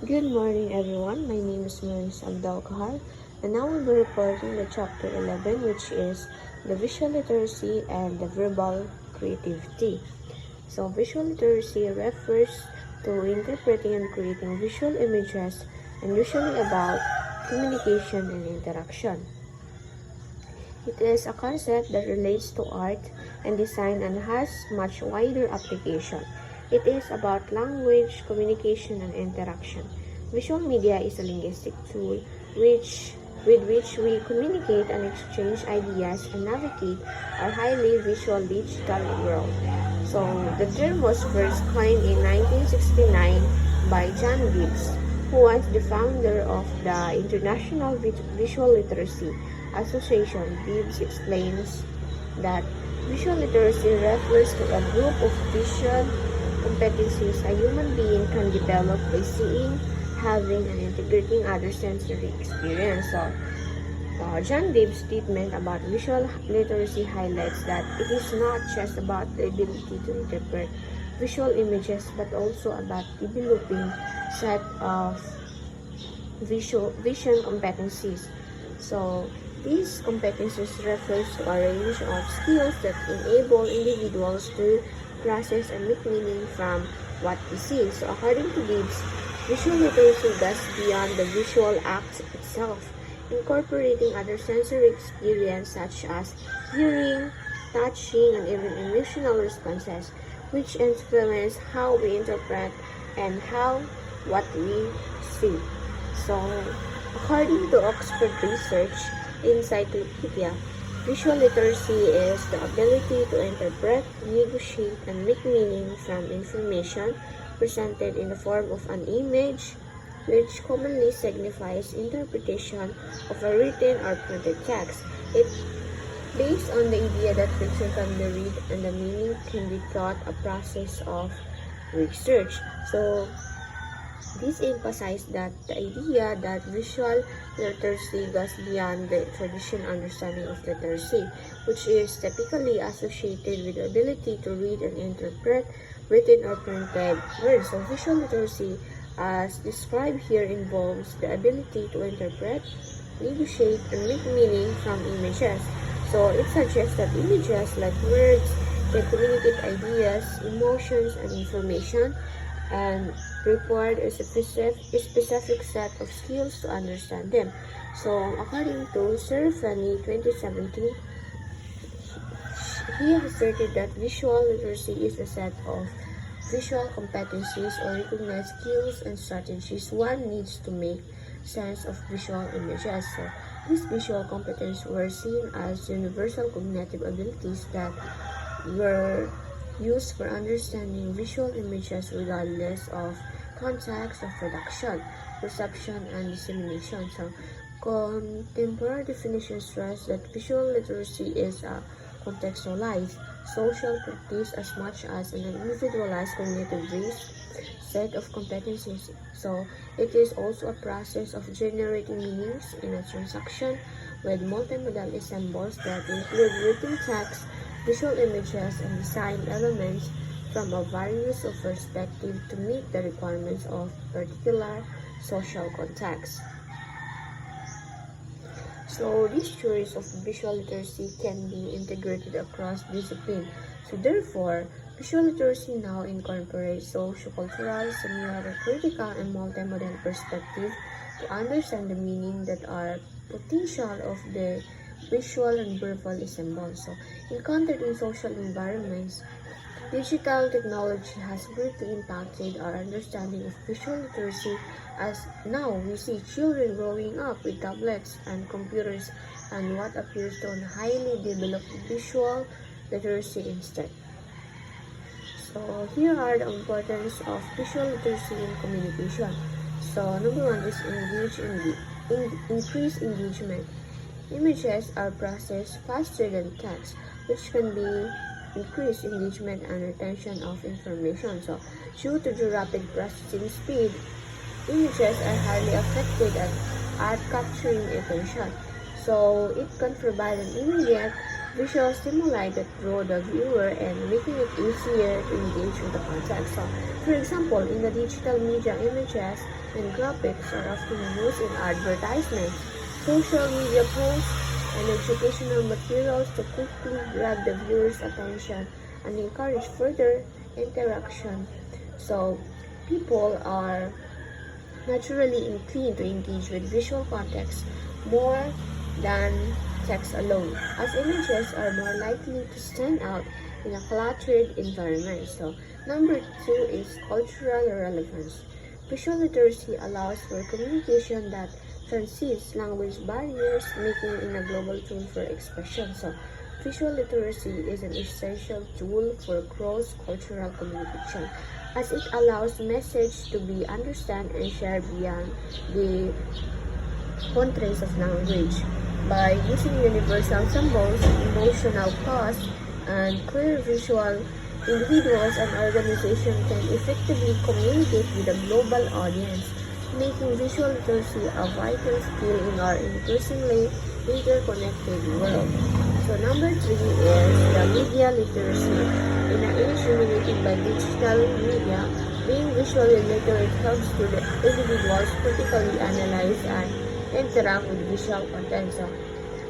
Good morning, everyone. My name is Maris Abdal Kahar, and now we'll be reporting the chapter 11, which is the visual literacy and the verbal creativity. So, visual literacy refers to interpreting and creating visual images, and usually about communication and interaction. It is a concept that relates to art and design and has much wider application. It is about language, communication, and interaction. Visual media is a linguistic tool with which we communicate and exchange ideas and navigate our highly visual digital world. So, the term was first coined in 1969 by John Gibbs, who was the founder of the International Visual Literacy Association. Gibbs explains that visual literacy refers to a group of visual competencies a human being can develop by seeing, having, and integrating other sensory experience. So, John Gibbs' statement about visual literacy highlights that it is not just about the ability to interpret visual images but also about developing set of vision competencies. So, these competencies refers to a range of skills that enable individuals to process and make meaning from what we see. So, according to Gibbs, visual literacy goes beyond the visual act itself, incorporating other sensory experience such as hearing, touching, and even emotional responses, which influence how we interpret and how what we see. So, according to Oxford Research Encyclopedia, visual literacy is the ability to interpret, negotiate, and make meaning from information presented in the form of an image, which commonly signifies interpretation of a written or printed text. It based on the idea that picture can be read and the meaning can be taught a process of research. So, this emphasized that the idea that visual literacy goes beyond the traditional understanding of literacy, which is typically associated with the ability to read and interpret written or printed words. So visual literacy, as described here, involves the ability to interpret, negotiate, and make meaning from images. So it suggests that images like words can communicate ideas, emotions, and information, and required a specific set of skills to understand them. So, according to Sir Fanny 2017, he asserted that visual literacy is a set of visual competencies or recognized skills and strategies one needs to make sense of visual images. So, these visual competencies were seen as universal cognitive abilities that were used for understanding visual images regardless of context of production, perception, and dissemination. So, contemporary definitions stress that visual literacy is a contextualized social practice as much as an individualized cognitive-based set of competencies. So, it is also a process of generating meanings in a transaction with multimodal symbols that include written text, visual images, and design elements from a variety of perspectives to meet the requirements of particular social context. So, these theories of visual literacy can be integrated across disciplines. So, therefore, visual literacy now incorporates sociocultural, semiotic, critical, and multimodal perspective to understand the meaning that are potential of the visual and verbal symbols. So, encountered in social environments, digital technology has greatly impacted our understanding of visual literacy, as now we see children growing up with tablets and computers and what appears to be highly developed visual literacy instead. So here are the importance of visual literacy in communication. So number one is increase engagement. Images are processed faster than text, which can be increased engagement and retention of information. So, due to the rapid processing speed, images are highly affected at capturing attention. So, it can provide an immediate visual stimuli that draw the viewer and making it easier to engage with the content. So, for example, in the digital media, images and graphics are often used in advertisements, social media posts, and educational materials to quickly grab the viewer's attention and encourage further interaction. So, people are naturally inclined to engage with visual context more than text alone, as images are more likely to stand out in a cluttered environment. So, number two is cultural relevance. Visual literacy allows for communication that transcends language barriers, making it a global tool for expression. So, visual literacy is an essential tool for cross-cultural communication, as it allows message to be understood and shared beyond the boundaries of language. By using universal symbols, emotional cues, and clear visual, individuals and organizations can effectively communicate with a global audience, making visual literacy a vital skill in our increasingly interconnected world. So number three is the media literacy. In an age dominated by digital media, being visually literate helps to the individuals critically analyze and interact with visual content. So,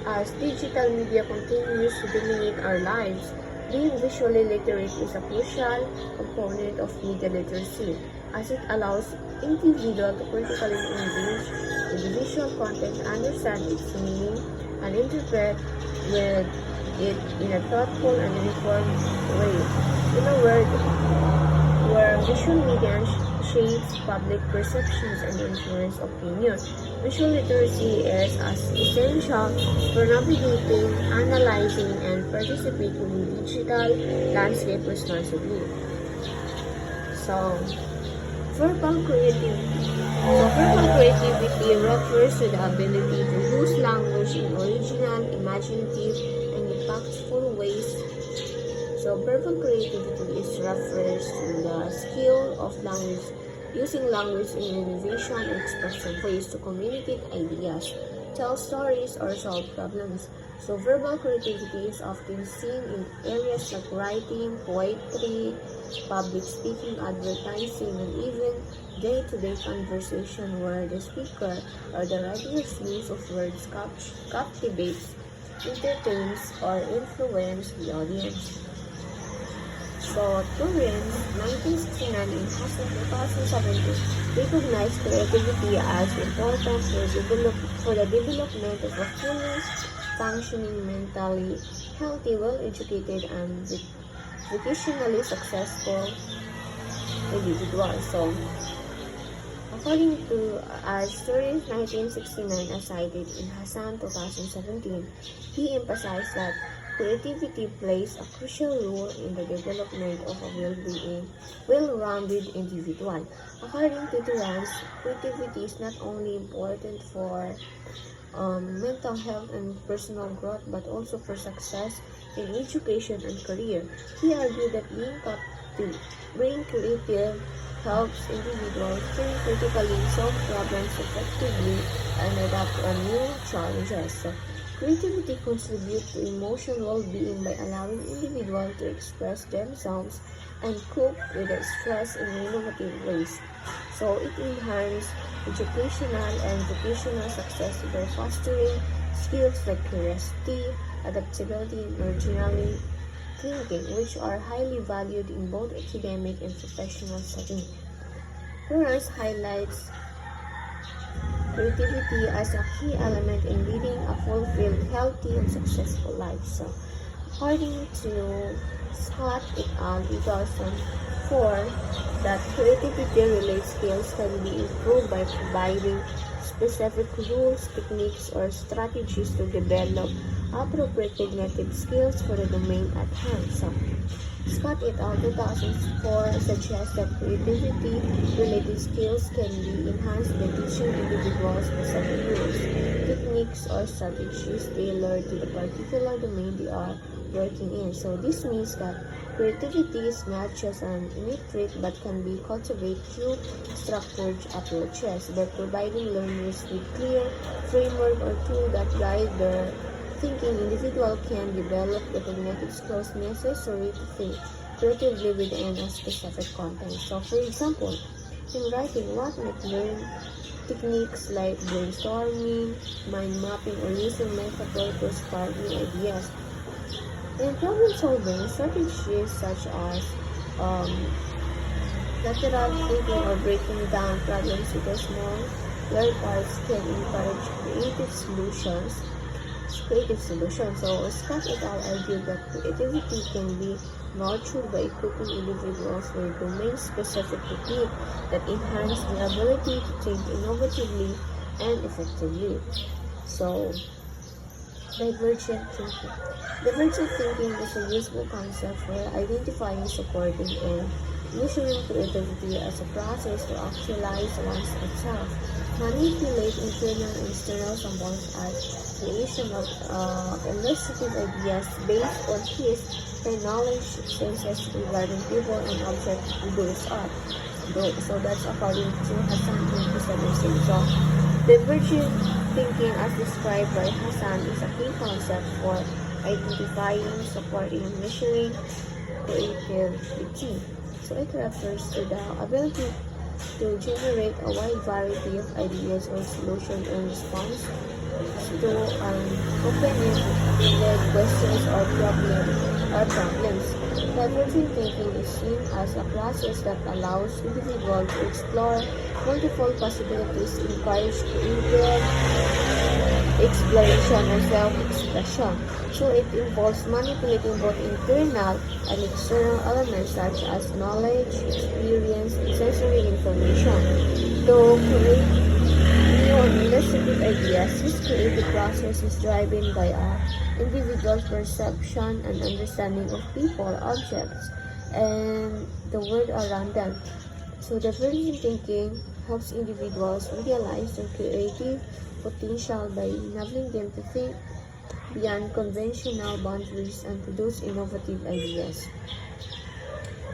as digital media continues to dominate our lives, being visually literate is a crucial component of media literacy, as it allows individuals to critically engage with the visual content, understand its meaning, and interpret with it in a thoughtful and informed way. In a word, where visual media shapes public perceptions and influence opinion, visual literacy is as essential for navigating, analyzing, and participating in digital landscape responsibly. So, verbal creativity. Verbal creativity refers to the ability to use language in original, imaginative, and impactful ways. So, verbal creativity refers to the skill of using language in innovation and expressive ways to communicate ideas, tell stories, or solve problems. So, verbal creativity is often seen in areas like writing, poetry, public speaking, advertising, and even day-to-day conversation where the speaker or the writer's use of words captivates, entertains, or influences the audience. So, Turin's 1969 and Hassan 2017 recognized creativity as important for the development of a fully functioning, mentally healthy, well-educated, and vocationally successful individual. So, according to Turin's 1969 as cited in Hassan 2017, he emphasized that creativity plays a crucial role in the development of a well-rounded individual. According to Durance, creativity is not only important for mental health and personal growth, but also for success in education and career. He argued that being creative helps individuals think critically, solve problems effectively, and adapt to new challenges. So, creativity contributes to emotional well-being by allowing individuals to express themselves and cope with the stress in innovative ways. So it enhances educational and vocational success by fostering skills like curiosity, adaptability, and originality thinking, which are highly valued in both academic and professional settings. Horace highlights creativity as a key element in leading a fulfilled, healthy, and successful life. So, according to Scott et al. 2004, that creativity-related skills can be improved by providing specific rules, techniques, or strategies to develop appropriate cognitive skills for the domain at hand. So, Scott et al. 2004 suggests that creativity-related skills can be enhanced by teaching individuals specific rules, techniques, or strategies tailored to the particular domain they are working in. So this means that creativity is not just an innate trait but can be cultivated through structured approaches by providing learners with clear framework or tool that guide their thinking individual can develop the cognitive skills necessary to think creatively within a specific context. So, for example, in writing, one might learn techniques like brainstorming, mind mapping, or using metaphor to spark new ideas. In problem solving, strategies such as um, lateral thinking or breaking down problems into small, parts can encourage creative solutions. So Scott et al. Argued that creativity can be nurtured by equipping individuals with domain-specific technique that enhance their ability to think innovatively and effectively. So, divergent thinking. Divergent thinking is a useful concept for identifying, supporting, and measuring creativity as a process to actualize one's self, manipulate internal and external symbols as creation of illustrative ideas based on his knowledge senses regarding people and objects produce art. So that's according to Hassan 2017. So divergent thinking as described by Hassan is a key concept for identifying, supporting, and measuring creativity. So it refers to the ability to generate a wide variety of ideas or solutions in response to open-ended questions or problems. Divergent thinking is seen as a process that allows individuals to explore multiple possibilities, encourage creative exploration and self-expression. So it involves manipulating both internal and external elements such as knowledge, experience, and sensory information to create new and illustrative ideas. This creative process is driven by an individual's perception and understanding of people, objects, and the world around them. So divergent thinking helps individuals realize their creative potential by enabling them to think beyond conventional boundaries and produce innovative ideas.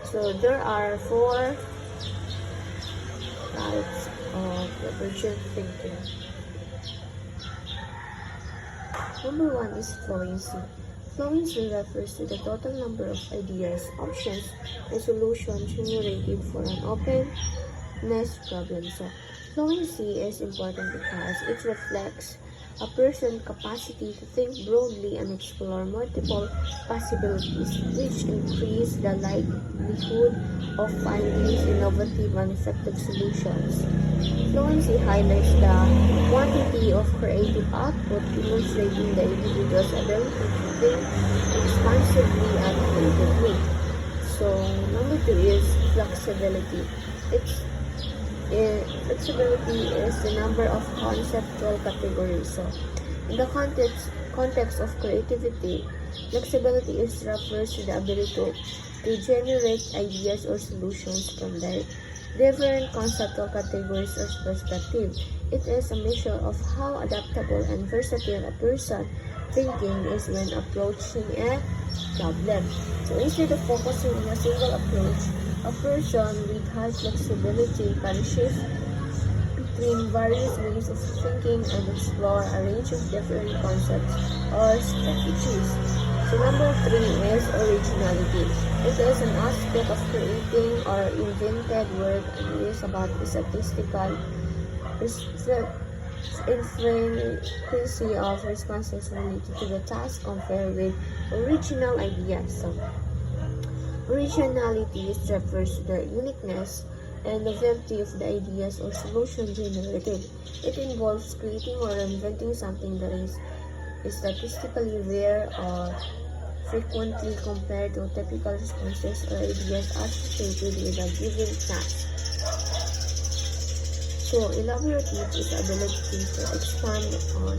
So there are 4 types of divergent thinking. Number 1 is fluency. Fluency refers to the total number of ideas, options, and solutions generated for an openness problem. So fluency is important because it reflects a person's capacity to think broadly and explore multiple possibilities, which increase the likelihood of finding innovative and effective solutions. Fluency highlights the quantity of creative output, demonstrating the individual's ability to think expansively and creatively. So, number 2 is flexibility. Flexibility is the number of conceptual categories. So, in the context of creativity, flexibility refers to the ability to generate ideas or solutions from different conceptual categories or perspectives. It is a measure of how adaptable and versatile a person thinking is when approaching a problem. So instead of focusing on a single approach, a person with high flexibility can shift between various ways of thinking and explore a range of different concepts or strategies. So number 3 is originality. It is an aspect of creating or invented work and is about the statistical frequency of responses related to the task compared with original ideas. So, originality refers to the uniqueness and novelty of the ideas or solution generated. It involves creating or inventing something that is statistically rare or frequently compared to typical responses or ideas associated with a given task. So, elaborative is the ability to expand on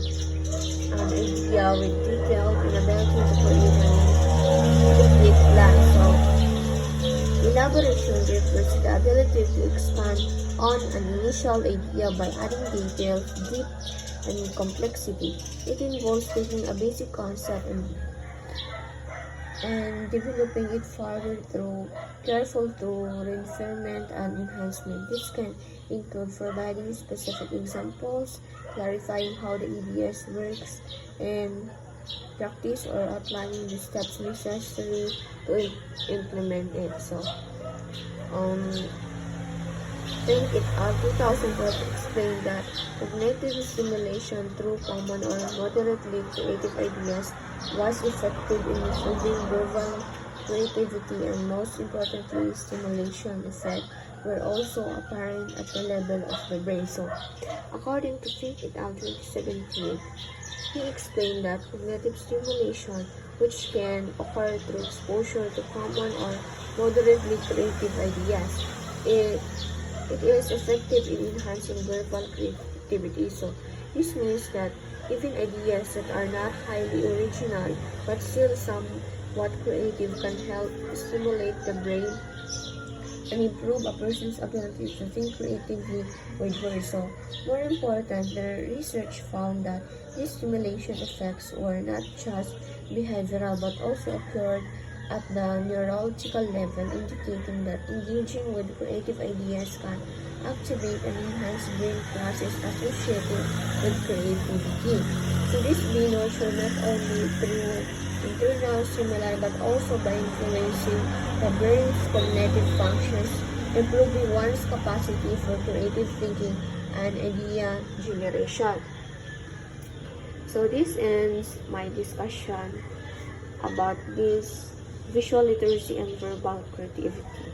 an idea with detail and ability to create a complete plan. So, elaboration refers to the ability to expand on an initial idea by adding detail, depth, and complexity. It involves taking a basic concept and developing it further through careful refinement and enhancement. This can include providing specific examples, clarifying how the ideas works, and practice or outlining the steps necessary to implement it. So, Think It Out 2012 explained that cognitive stimulation through common or moderately creative ideas was effective in improving verbal creativity, and most importantly, stimulation effects were also apparent at the level of the brain. So, according to Think It Out 2017, he explained that cognitive stimulation, which can occur through exposure to common or moderately creative ideas, it, it is effective in enhancing verbal creativity. So, this means that even ideas that are not highly original but still somewhat creative can help stimulate the brain and improve a person's ability to think creatively with words. So, more important, the research found that these stimulation effects were not just behavioral but also occurred at the neurological level, indicating that engaging with creative ideas can activate and enhance brain processes associated with creativity. So this be nurtured not only through internal stimuli but also by influencing the brain's cognitive functions, improving one's capacity for creative thinking and idea generation. So this ends my discussion about this visual literacy and verbal creativity.